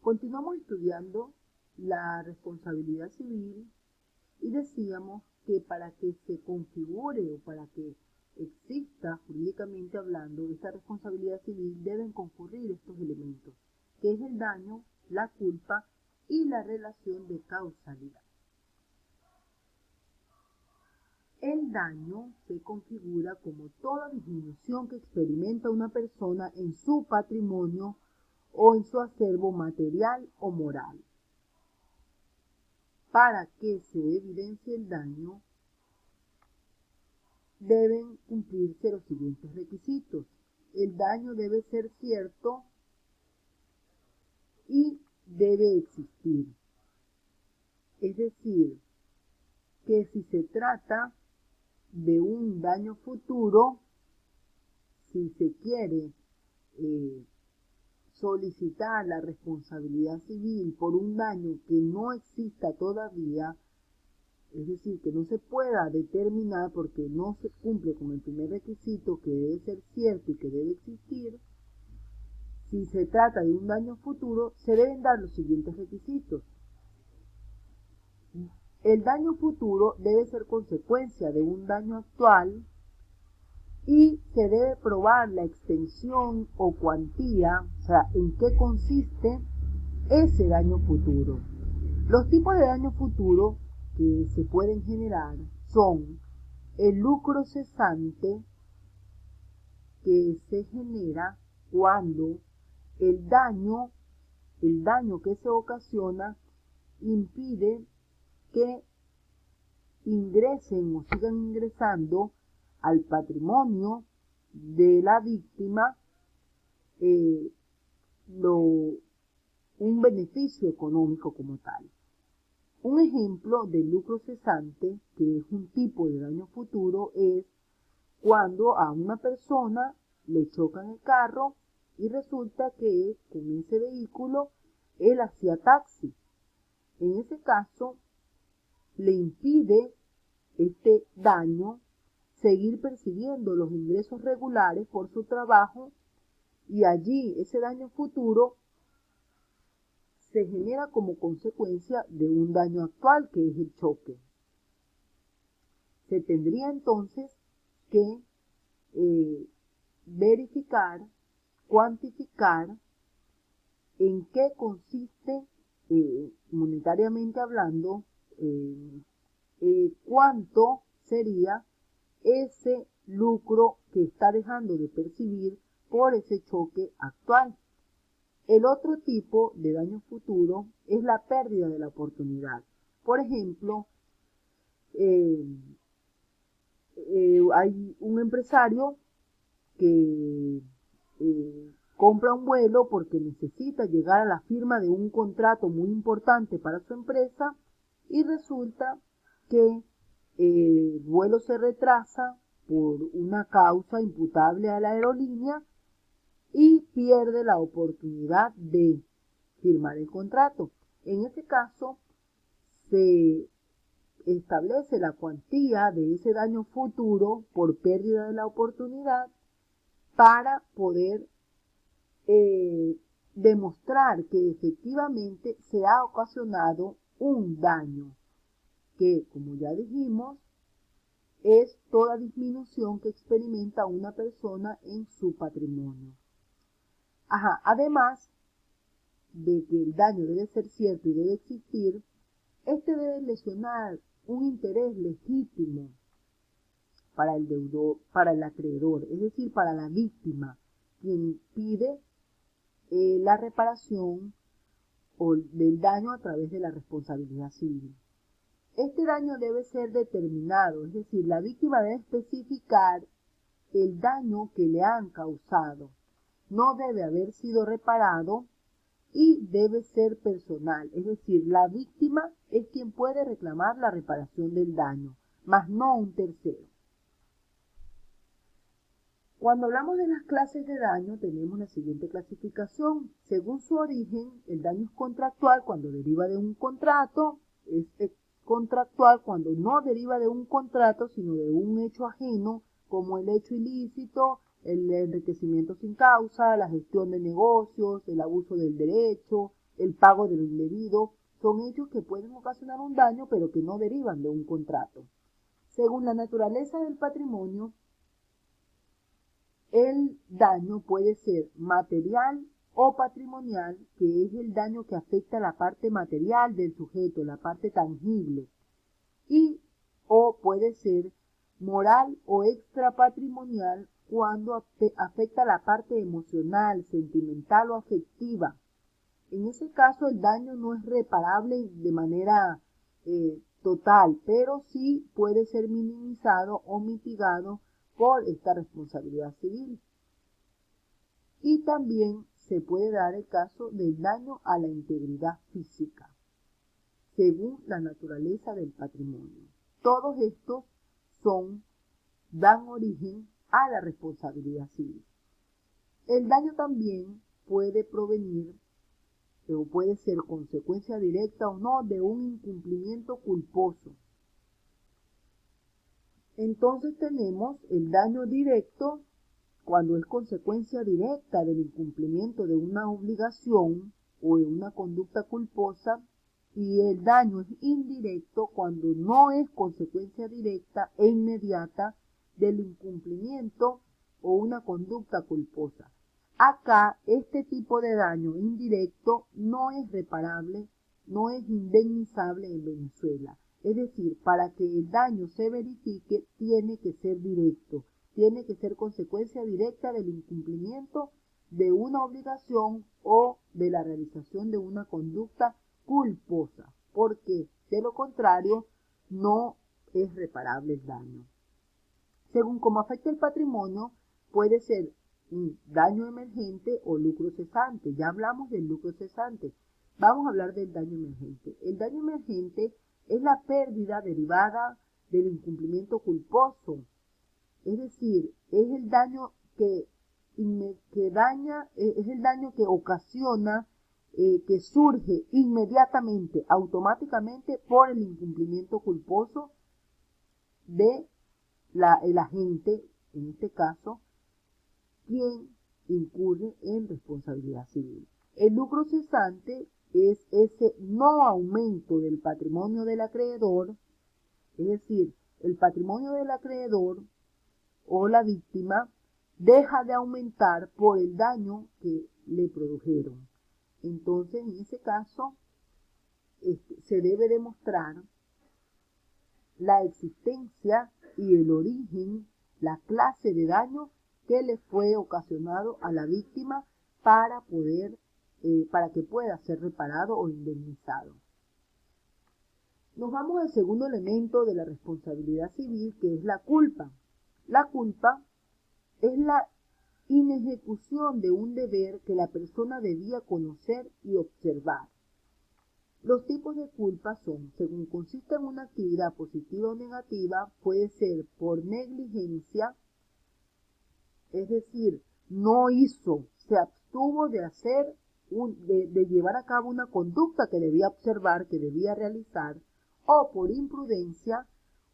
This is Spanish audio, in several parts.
Continuamos estudiando la responsabilidad civil y decíamos que para que se configure o para que exista jurídicamente hablando esta responsabilidad civil deben concurrir estos elementos, que es el daño, la culpa y la relación de causalidad. El daño se configura como toda disminución que experimenta una persona en su patrimonio o en su acervo material o moral. Para que se evidencie el daño, deben cumplirse los siguientes requisitos. El daño debe ser cierto y debe existir. Es decir, que si se trata de un daño futuro, si se quiere solicitar la responsabilidad civil por un daño que no exista todavía, es decir, que no se pueda determinar porque no se cumple con el primer requisito, que debe ser cierto y que debe existir. Si se trata de un daño futuro, se deben dar los siguientes requisitos. El daño futuro debe ser consecuencia de un daño actual y se debe probar la extensión o cuantía, o sea, en qué consiste ese daño futuro. Los tipos de daño futuro que se pueden generar son el lucro cesante, que se genera cuando el daño que se ocasiona impide que ingresen o sigan ingresando al patrimonio de la víctima un beneficio económico como tal. Un ejemplo de lucro cesante, que es un tipo de daño futuro, es cuando a una persona le chocan el carro y resulta que con ese vehículo él hacía taxi. En ese caso, le impide este daño seguir percibiendo los ingresos regulares por su trabajo y allí ese daño futuro se genera como consecuencia de un daño actual que es el choque. Se tendría entonces que verificar, cuantificar en qué consiste monetariamente hablando, cuánto sería ese lucro que está dejando de percibir por ese choque actual. El otro tipo de daño futuro es la pérdida de la oportunidad. Por ejemplo, hay un empresario que compra un vuelo porque necesita llegar a la firma de un contrato muy importante para su empresa y resulta que el vuelo se retrasa por una causa imputable a la aerolínea y pierde la oportunidad de firmar el contrato. En este caso, se establece la cuantía de ese daño futuro por pérdida de la oportunidad para poder demostrar que efectivamente se ha ocasionado un daño que, como ya dijimos, es toda disminución que experimenta una persona en su patrimonio. Además de que el daño debe ser cierto y debe existir, este debe lesionar un interés legítimo para el deudor, para el acreedor, es decir, para la víctima, quien pide la reparación del daño a través de la responsabilidad civil. Este daño debe ser determinado, es decir, la víctima debe especificar el daño que le han causado. No debe haber sido reparado y debe ser personal, es decir, la víctima es quien puede reclamar la reparación del daño, mas no un tercero. Cuando hablamos de las clases de daño, tenemos la siguiente clasificación. Según su origen, el daño es contractual cuando deriva de un contrato, es contractual cuando no deriva de un contrato, sino de un hecho ajeno, como el hecho ilícito, el enriquecimiento sin causa, la gestión de negocios, el abuso del derecho, el pago de lo indebido, son hechos que pueden ocasionar un daño, pero que no derivan de un contrato. Según la naturaleza del patrimonio, el daño puede ser material o patrimonial, que es el daño que afecta a la parte material del sujeto, la parte tangible, y o puede ser moral o extrapatrimonial cuando afecta la parte emocional, sentimental o afectiva. En ese caso el daño no es reparable de manera total, pero sí puede ser minimizado o mitigado por esta responsabilidad civil. Y también se puede dar el caso del daño a la integridad física, según la naturaleza del patrimonio. Todos estos dan origen a la responsabilidad civil. El daño también puede provenir o puede ser consecuencia directa o no de un incumplimiento culposo. Entonces tenemos el daño directo cuando es consecuencia directa del incumplimiento de una obligación o de una conducta culposa, y el daño es indirecto cuando no es consecuencia directa e inmediata del incumplimiento o una conducta culposa. Acá, este tipo de daño indirecto no es reparable, no es indemnizable en Venezuela. Es decir, para que el daño se verifique, tiene que ser directo, tiene que ser consecuencia directa del incumplimiento de una obligación o de la realización de una conducta culposa, porque de lo contrario no es reparable el daño. Según cómo afecta el patrimonio, puede ser un daño emergente o lucro cesante. Ya hablamos del lucro cesante. Vamos a hablar del daño emergente. El daño emergente es la pérdida derivada del incumplimiento culposo. Es decir, es el daño que daña, es el daño que ocasiona, que surge inmediatamente, automáticamente por el incumplimiento culposo de el agente, en este caso, quien incurre en responsabilidad civil. El lucro cesante es ese no aumento del patrimonio del acreedor, es decir, el patrimonio del acreedor o la víctima deja de aumentar por el daño que le produjeron. Entonces, en ese caso, se debe demostrar la existencia y el origen, la clase de daño que le fue ocasionado a la víctima para que pueda ser reparado o indemnizado. Nos vamos al segundo elemento de la responsabilidad civil, que es la culpa. La culpa es la inejecución de un deber que la persona debía conocer y observar. Los tipos de culpa son, según consiste en una actividad positiva o negativa, puede ser por negligencia, es decir, no hizo, se abstuvo de hacer, de llevar a cabo una conducta que debía observar, que debía realizar, o por imprudencia,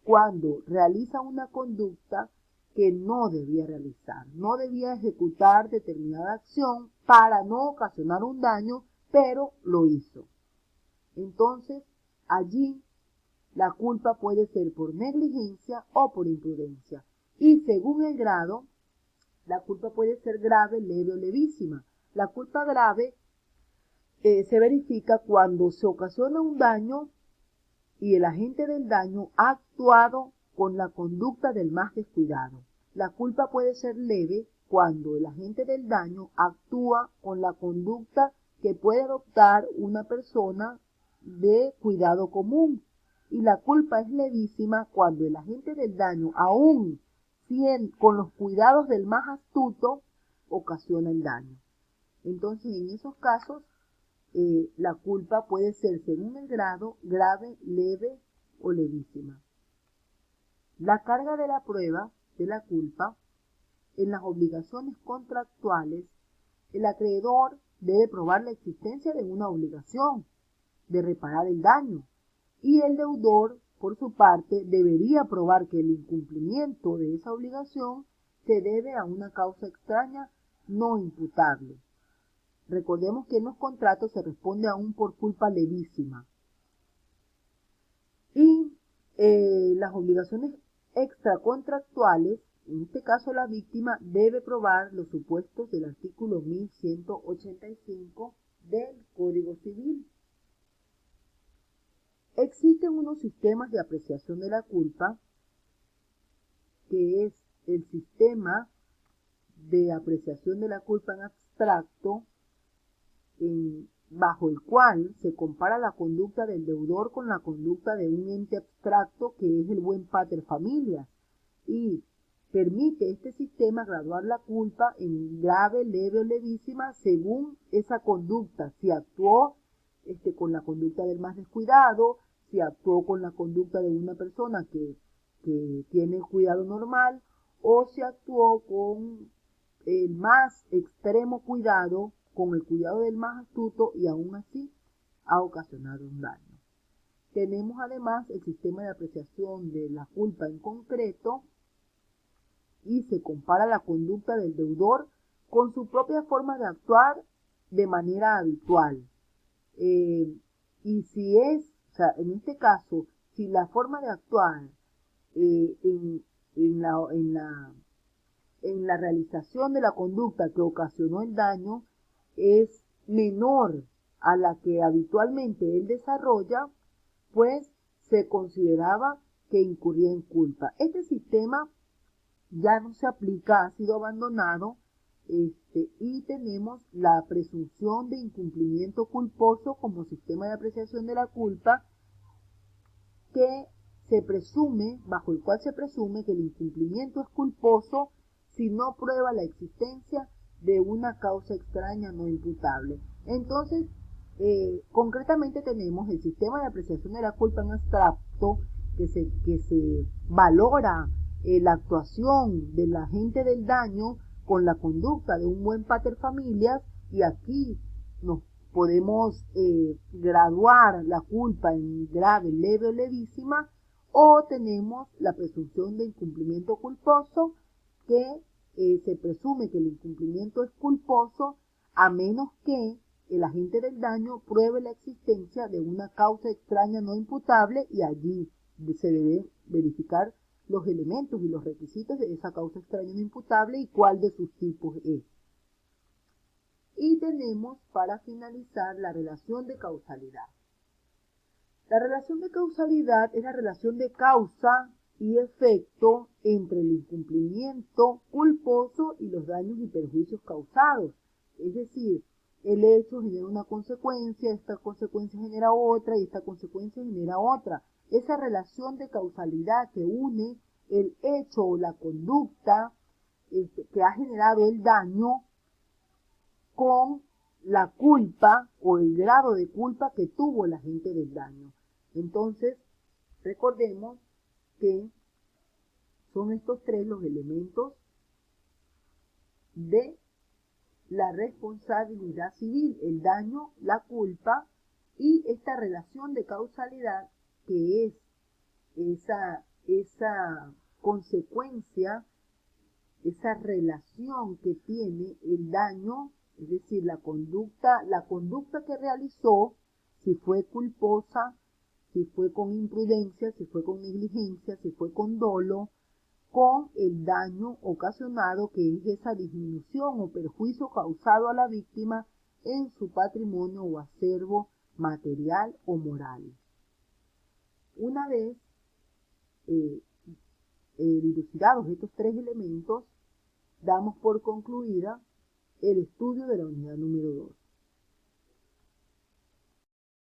cuando realiza una conducta que no debía realizar, no debía ejecutar determinada acción para no ocasionar un daño, pero lo hizo. Entonces, allí la culpa puede ser por negligencia o por imprudencia. Y según el grado, la culpa puede ser grave, leve o levísima. La culpa grave se verifica cuando se ocasiona un daño y el agente del daño ha actuado con la conducta del más descuidado. La culpa puede ser leve cuando el agente del daño actúa con la conducta que puede adoptar una persona de cuidado común. Y la culpa es levísima cuando el agente del daño, aún con los cuidados del más astuto, ocasiona el daño. Entonces, en esos casos, la culpa puede ser, según el grado, grave, leve o levísima. La carga de la prueba de la culpa en las obligaciones contractuales, el acreedor debe probar la existencia de una obligación de reparar el daño, y el deudor, por su parte, debería probar que el incumplimiento de esa obligación se debe a una causa extraña no imputable. Recordemos que en los contratos se responde a un por culpa levísima. Y las obligaciones extracontractuales, en este caso la víctima debe probar los supuestos del artículo 1185 del Código Civil. Existen unos sistemas de apreciación de la culpa, que es el sistema de apreciación de la culpa en abstracto, bajo el cual se compara la conducta del deudor con la conducta de un ente abstracto que es el buen pater familias, y permite este sistema graduar la culpa en grave, leve o levísima según esa conducta, si actuó con la conducta del más descuidado, si actuó con la conducta de una persona que tiene el cuidado normal, o si actuó con el más extremo cuidado, con el cuidado del más astuto, y aún así ha ocasionado un daño. Tenemos además el sistema de apreciación de la culpa en concreto, y se compara la conducta del deudor con su propia forma de actuar de manera habitual. Y si es, o sea, en este caso, si la forma de actuar en la realización de la conducta que ocasionó el daño es menor a la que habitualmente él desarrolla, pues se consideraba que incurría en culpa. Este sistema ya no se aplica, ha sido abandonado, y tenemos la presunción de incumplimiento culposo como sistema de apreciación de la culpa, que se presume, bajo el cual se presume que el incumplimiento es culposo si no prueba la existencia de una causa extraña no imputable. Entonces, concretamente tenemos el sistema de apreciación de la culpa en abstracto, que se valora la actuación del agente del daño con la conducta de un buen pater familias, y aquí nos podemos graduar la culpa en grave, leve o levísima, o tenemos la presunción de incumplimiento culposo, que se presume que el incumplimiento es culposo a menos que el agente del daño pruebe la existencia de una causa extraña no imputable, y allí se debe verificar los elementos y los requisitos de esa causa extraña no imputable y cuál de sus tipos es. Y tenemos, para finalizar, la relación de causalidad. La relación de causalidad es la relación de causa y efecto entre el incumplimiento culposo y los daños y perjuicios causados. Es decir, el hecho genera una consecuencia, esta consecuencia genera otra y esta consecuencia genera otra. Esa relación de causalidad que une el hecho o la conducta que ha generado el daño con la culpa o el grado de culpa que tuvo el agente del daño. Entonces, recordemos que son estos tres los elementos de la responsabilidad civil: el daño, la culpa y esta relación de causalidad, que es esa consecuencia, esa relación que tiene el daño, es decir, la conducta que realizó, si fue culposa, si fue con imprudencia, si fue con negligencia, si fue con dolo, con el daño ocasionado, que es esa disminución o perjuicio causado a la víctima en su patrimonio o acervo material o moral. Una vez dilucidados estos tres elementos, damos por concluida el estudio de la unidad número 2.